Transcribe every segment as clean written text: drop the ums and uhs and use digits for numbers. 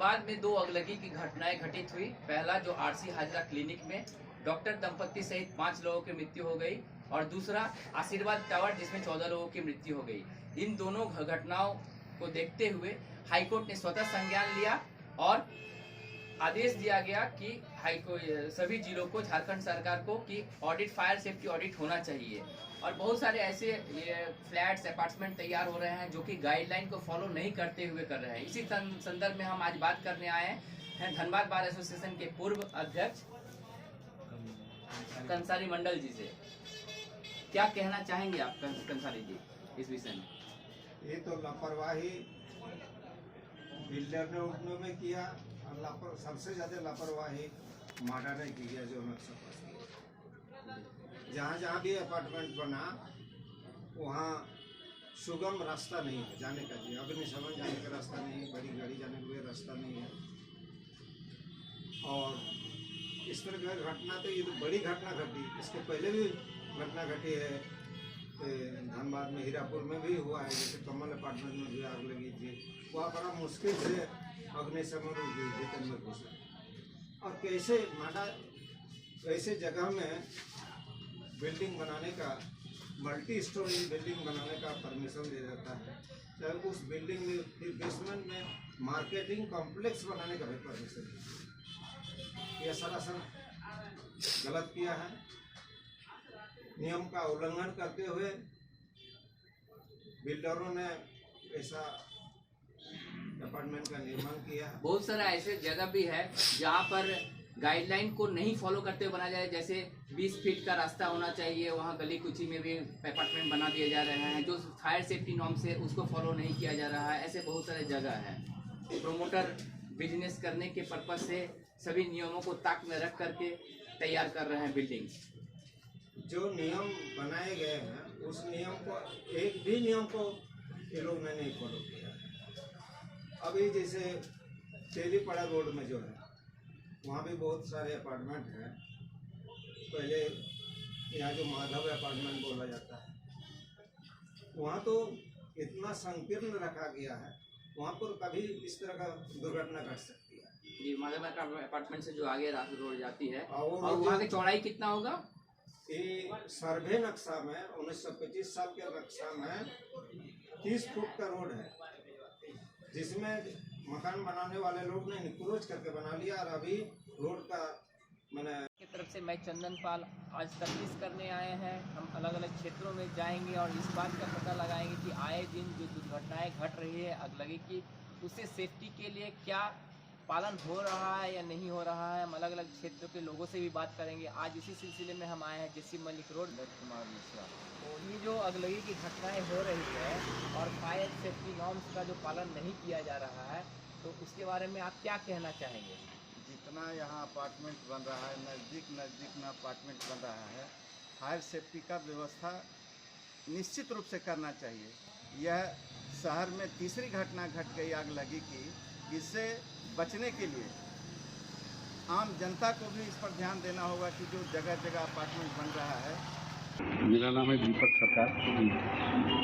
धनबाद में दो अगलगी की घटनाएं घटित हुई। पहला जो आरसी हाजरा क्लिनिक में डॉक्टर दंपत्ति सहित 5 लोगों की मृत्यु हो गई और दूसरा आशीर्वाद टावर जिसमें 14 लोगों की मृत्यु हो गई। इन दोनों घटनाओं को देखते हुए हाईकोर्ट ने स्वतः संज्ञान लिया और आदेश दिया गया कि सभी जिलों को, झारखंड सरकार को, कि ऑडिट, फायर सेफ्टी ऑडिट होना चाहिए। और बहुत सारे ऐसे फ्लैट्स, अपार्टमेंट तैयार हो रहे हैं जो कि गाइडलाइन को फॉलो नहीं करते हुए कर रहे हैं। इसी संदर्भ में हम आज बात करने आए हैं धनबाद बार एसोसिएशन के पूर्व अध्यक्ष कंसारी मंडल जी से। क्या कहना चाहेंगे आप कंसारी जी इस विषय में? ये तो लापरवाही बिल्डर ने उठने में किया और सबसे ज्यादा लापरवाही माडा ने किया जो नक्शा पास किया। जहाँ जहाँ भी अपार्टमेंट बना वहाँ सुगम रास्ता नहीं है जाने का जी, अग्निशमन जाने का रास्ता नहीं है, बड़ी गाड़ी जाने का रास्ता नहीं है। और इस तरह की घटना तो ये तो बड़ी घटना घटी, इसके पहले भी घटना घटी है। धनबाद में हीरापुर में भी हुआ है, जैसे कमल अपार्टमेंट में भी आग लगी थी। वहाँ बड़ा मुश्किल से अग्निशमन जितने में घुसा। और कैसे माडा ऐसे जगह में बिल्डिंग बनाने का, मल्टी स्टोरी बिल्डिंग बनाने का परमिशन दे देता है, चाहे उस बिल्डिंग में फिर बेसमेंट में मार्केटिंग कॉम्प्लेक्स बनाने का भी परमिशन दिया। यह सरासर गलत किया है। नियम का उल्लंघन करते हुए बिल्डरों ने ऐसा अपार्टमेंट का निर्माण किया है। बहुत सारा ऐसे जगह भी है जहाँ पर गाइडलाइन को नहीं फॉलो करते हुए बनाया जाए, जैसे 20 फीट का रास्ता होना चाहिए, वहाँ गली कुची में भी अपार्टमेंट बना दिए जा रहे हैं। जो फायर सेफ्टी नॉर्म से उसको फॉलो नहीं किया जा रहा है। ऐसे बहुत सारे जगह है। प्रोमोटर बिजनेस करने के पर्पज से सभी नियमों को ताक में रख करके तैयार कर रहे हैं बिल्डिंग। जो नियम बनाए गए हैं उस नियम को, एक भी नियम को ये लोग ने नहीं फॉलो किया। अभी जैसे तेलीपड़ा रोड में जो है वहाँ भी बहुत सारे अपार्टमेंट हैं। पहले यहाँ जो माधव अपार्टमेंट बोला जाता है, वहाँ तो इतना संकीर्ण रखा गया है, वहाँ पर कभी इस तरह का दुर्घटना घट सकती है जी। माधव अपार्टमेंट से जो आगे रोड जाती है और वहाँ की चौड़ाई कितना होगा? ये सर्वे नक्शा में 1925 साल के नक्शा में 30 फुट का रोड है, जिसमें मकान बनाने वाले लोग ने इंक्रोच करके बना लिया। और अभी रोड का मैंने की तरफ से मैं चंदन पाल आज तफ्तीश करने आए हैं। हम अलग अलग क्षेत्रों में जाएंगे और इस बात का पता लगाएंगे कि आए दिन जो दुर्घटनाएं घट रही है अगलगी की, उससे सेफ्टी के लिए क्या पालन हो रहा है या नहीं हो रहा है। हम अलग अलग क्षेत्रों के लोगों से भी बात करेंगे। आज इसी सिलसिले में हम आए हैं जेसी मलिक रोड कुमार मिश्रा। तो ये जो अगलगी की घटनाएं हो रही है और फायर सेफ्टी नॉर्म्स का जो पालन नहीं किया जा रहा है, तो उसके बारे में आप क्या कहना चाहेंगे? जितना यहाँ अपार्टमेंट बन रहा है, नज़दीक में अपार्टमेंट बन रहा है, फायर सेफ्टी का व्यवस्था निश्चित रूप से करना चाहिए। यह शहर में तीसरी घटना घट गई आग लगी की। इससे बचने के लिए आम जनता को भी इस पर ध्यान देना होगा कि जो जगह जगह अपार्टमेंट बन रहा है। मेरा नाम है दीपक सरकार।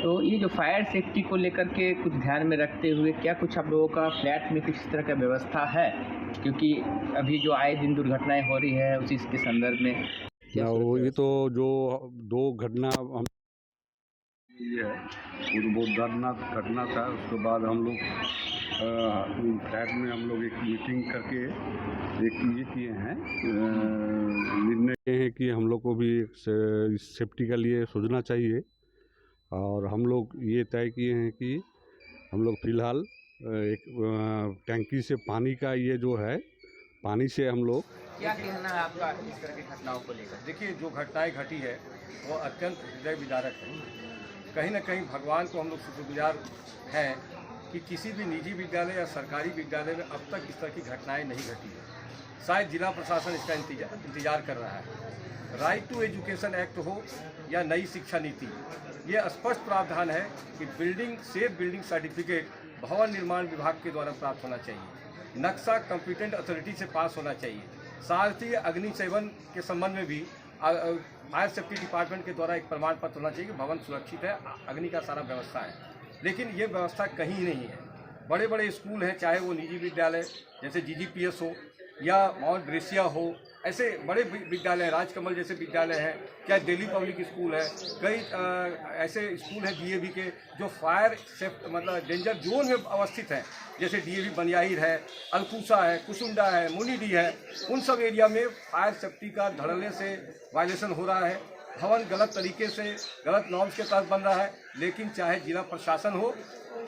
तो ये जो फायर सेफ्टी को लेकर के कुछ ध्यान में रखते हुए क्या कुछ आप लोगों का फ्लैट में किसी तरह का व्यवस्था है? क्योंकि अभी जो आए दिन दुर्घटनाएं हो रही है उसी के संदर्भ में ये तो जो 2 घटना हम ये है, वो तो बहुत दर्दनाक घटना था। उसके बाद हम लोग फ्लैट में हम लोग एक मीटिंग करके एक ये किए हैं, निर्णय है कि हम लोग को भी सेफ्टी के लिए सोचना चाहिए। और हम लोग ये तय किए हैं कि हम लोग फ़िलहाल एक टैंकी से पानी का ये जो है, पानी से हम लोग। क्या कहना है आपका इस तरह की घटनाओं को लेकर? देखिए, जो घटनाएं घटी है वो अत्यंत हृदय विदारक है। कहीं ना कहीं भगवान को हम लोग शुक्रगुजार हैं कि किसी भी निजी विद्यालय या सरकारी विद्यालय में अब तक इस तरह की घटनाएं नहीं घटी है। शायद जिला प्रशासन इसका इंतजार कर रहा है। राइट टू एजुकेशन एक्ट हो या नई शिक्षा नीति, ये स्पष्ट प्रावधान है कि बिल्डिंग सेफ बिल्डिंग सर्टिफिकेट भवन निर्माण विभाग के द्वारा प्राप्त होना चाहिए। नक्शा कॉम्पिटेंट अथॉरिटी से पास होना चाहिए। साथ ही अग्निशमन के संबंध में भी फायर सेफ्टी डिपार्टमेंट के द्वारा एक प्रमाण पत्र होना चाहिए कि भवन सुरक्षित है, अग्नि का सारा व्यवस्था है। लेकिन ये व्यवस्था कहीं नहीं है। बड़े बड़े स्कूल हैं, चाहे वो निजी विद्यालय जैसे GGPS हो या माउंट ग्रेसिया हो, ऐसे बड़े विद्यालय, राजकमल जैसे विद्यालय हैं, क्या दिल्ली पब्लिक स्कूल है, कई ऐसे स्कूल हैं DAV के जो फायर सेफ्ट मतलब डेंजर जोन में अवस्थित हैं, जैसे DAV बनियाहिर है, अलकूसा है, कुसुंडा है, मुनीडी है। उन सब एरिया में फायर सेफ्टी का धड़ल्ले से वायलेशन हो रहा है, भवन गलत तरीके से गलत नॉर्म्स के तहत बन रहा है। लेकिन चाहे जिला प्रशासन हो,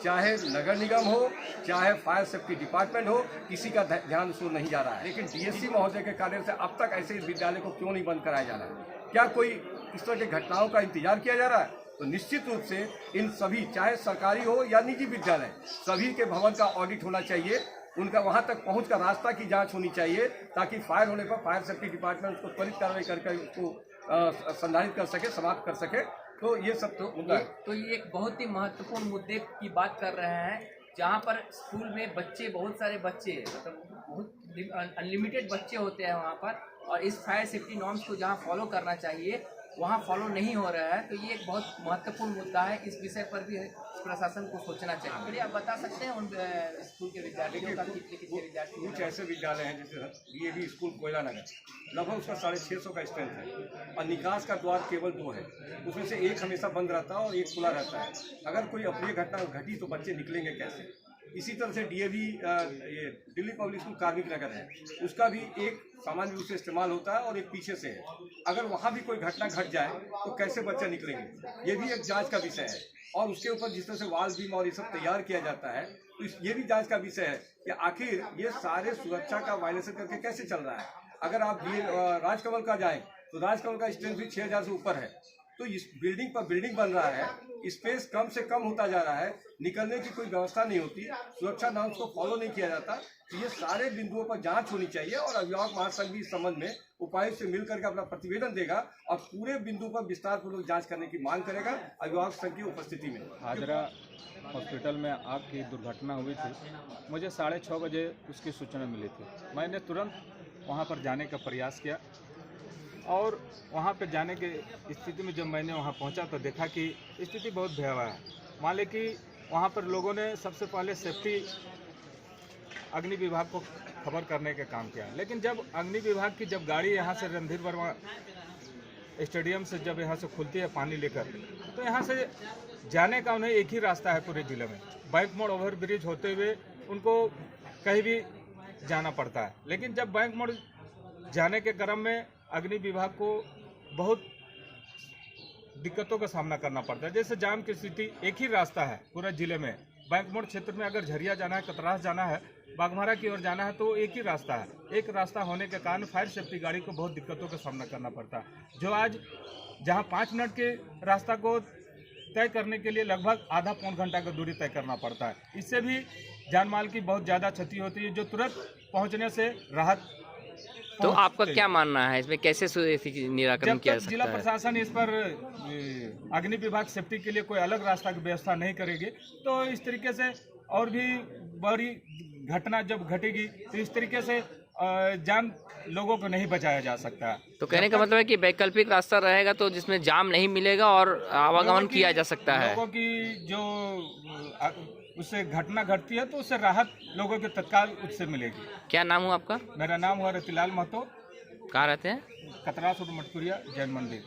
चाहे नगर निगम हो, चाहे फायर सेफ्टी डिपार्टमेंट हो, किसी का ध्यान उसको नहीं जा रहा है। लेकिन DSC महोदय के कार्य से अब तक ऐसे विद्यालय को क्यों नहीं बंद कराया जा रहा है? क्या कोई इस तरह की घटनाओं का इंतजार किया जा रहा है? तो निश्चित रूप से इन सभी, चाहे सरकारी हो या निजी विद्यालय, सभी के भवन का ऑडिट होना चाहिए, उनका वहां तक पहुंच का रास्ता की जांच होनी चाहिए, ताकि फायर होने पर फायर सेफ्टी डिपार्टमेंट उसको त्वरित कार्रवाई करके उसको संधारित कर सके, समाप्त कर सके। तो ये सब तो मुद्दा है। तो ये एक बहुत ही महत्वपूर्ण मुद्दे की बात कर रहे हैं, जहाँ पर स्कूल में बच्चे, बहुत सारे बच्चे, मतलब बहुत अनलिमिटेड बच्चे होते हैं वहाँ पर, और इस फायर सेफ्टी नॉर्म्स को जहाँ फॉलो करना चाहिए वहाँ फॉलो नहीं हो रहा है। तो ये एक बहुत महत्वपूर्ण मुद्दा है, इस विषय पर भी प्रशासन को सोचना चाहिए। चलिए आप बता सकते हैं उन स्कूल के विद्यार्थियों का कितने विद्यार्थी? कुछ ऐसे विद्यालय हैं जैसे DAV स्कूल कोयला नगर, लगभग उसका 650 का स्ट्रेंथ है और निकास का द्वार केवल 2 है, उसमें से एक हमेशा बंद रहता है और एक खुला रहता है। अगर कोई अप्रिय घटना घटी तो बच्चे निकलेंगे कैसे? इसी तरह से DAV ये दिल्ली पब्लिक स्कूल कार्मिक नगर है, उसका भी एक सामान्य रूप से इस्तेमाल होता है और एक पीछे से है। अगर वहाँ भी कोई घटना घट जाए तो कैसे बच्चे निकलेंगे? ये भी एक जांच का विषय है। और उसके ऊपर जिस तरह से वाल बीम और ये सब तैयार किया जाता है, तो ये भी जांच का विषय है कि आखिर ये सारे सुरक्षा का वायलेशन करके कैसे चल रहा है। अगर आप राजकमल का जाएं तो राजकमल का स्ट्रेंथ भी 6000 से ऊपर है। तो इस बिल्डिंग पर बिल्डिंग बन रहा है, स्पेस कम से कम होता जा रहा है, निकलने की कोई व्यवस्था नहीं होती, सुरक्षा नॉर्म्स को फॉलो नहीं किया जाता। तो ये सारे बिंदुओं पर जांच होनी चाहिए और अभिभावक महासंघ भी इस संबंध में उपायुक्त से मिलकर के अपना प्रतिवेदन देगा और पूरे बिंदु पर विस्तार पूर्वक जांच करने की मांग करेगा अभिभावक संघ की उपस्थिति में। हाजरा हॉस्पिटल में आग की दुर्घटना हुई थी, मुझे 6:30 बजे उसकी सूचना मिली थी। मैंने तुरंत वहां पर जाने का प्रयास किया और वहां पर जाने की स्थिति में जब मैंने वहां पहुंचा तो देखा कि स्थिति बहुत भयावह है। मान लें कि वहां पर लोगों ने सबसे पहले सेफ्टी अग्नि विभाग को खबर करने का काम किया, लेकिन जब अग्नि विभाग की जब गाड़ी यहाँ से रणधीर वर्मा स्टेडियम से जब यहाँ से खुलती है पानी लेकर, तो यहाँ से जाने का उन्हें एक ही रास्ता है पूरे जिले में, बैंक मोड़ ओवर ब्रिज होते हुए उनको कहीं भी जाना पड़ता है। लेकिन जब बैंक मोड़ जाने के क्रम में अग्नि विभाग को बहुत दिक्कतों का सामना करना पड़ता है। जैसे जाम की स्थिति, एक ही रास्ता है पूरा जिले में, बैंक मोड़ क्षेत्र में अगर झरिया जाना है, कतरास जाना है, बाघमारा की ओर जाना है, तो एक ही रास्ता है। एक रास्ता होने के कारण फायर सेफ्टी गाड़ी को बहुत दिक्कतों का सामना करना पड़ता है। जो आज जहां 5 मिनट के रास्ता को तय करने के लिए लगभग आधा पौन घंटा का दूरी तय करना पड़ता है। इससे भी जान माल की बहुत ज़्यादा क्षति होती है, जो तुरंत पहुंचने से राहत। तो आपका क्या मानना है इसमें, कैसे निराकरण किया जा सकता है? जिला प्रशासन इस पर अग्नि विभाग सेफ्टी के लिए कोई अलग रास्ता की व्यवस्था नहीं करेगी तो इस तरीके से और भी बड़ी घटना जब घटेगी तो इस तरीके से जान लोगों को नहीं बचाया जा सकता। तो कहने का मतलब है कि वैकल्पिक रास्ता रहेगा तो जिसमें जाम नहीं मिलेगा और आवागमन किया जा सकता है। लोगों की जो उससे घटना घटती है तो उससे राहत लोगों के तत्काल उससे मिलेगी। क्या नाम हुआ आपका? मेरा नाम हुआ रतिलाल महतो। कहाँ रहते हैं? कतरास और मटकुरिया जैन मंदिर।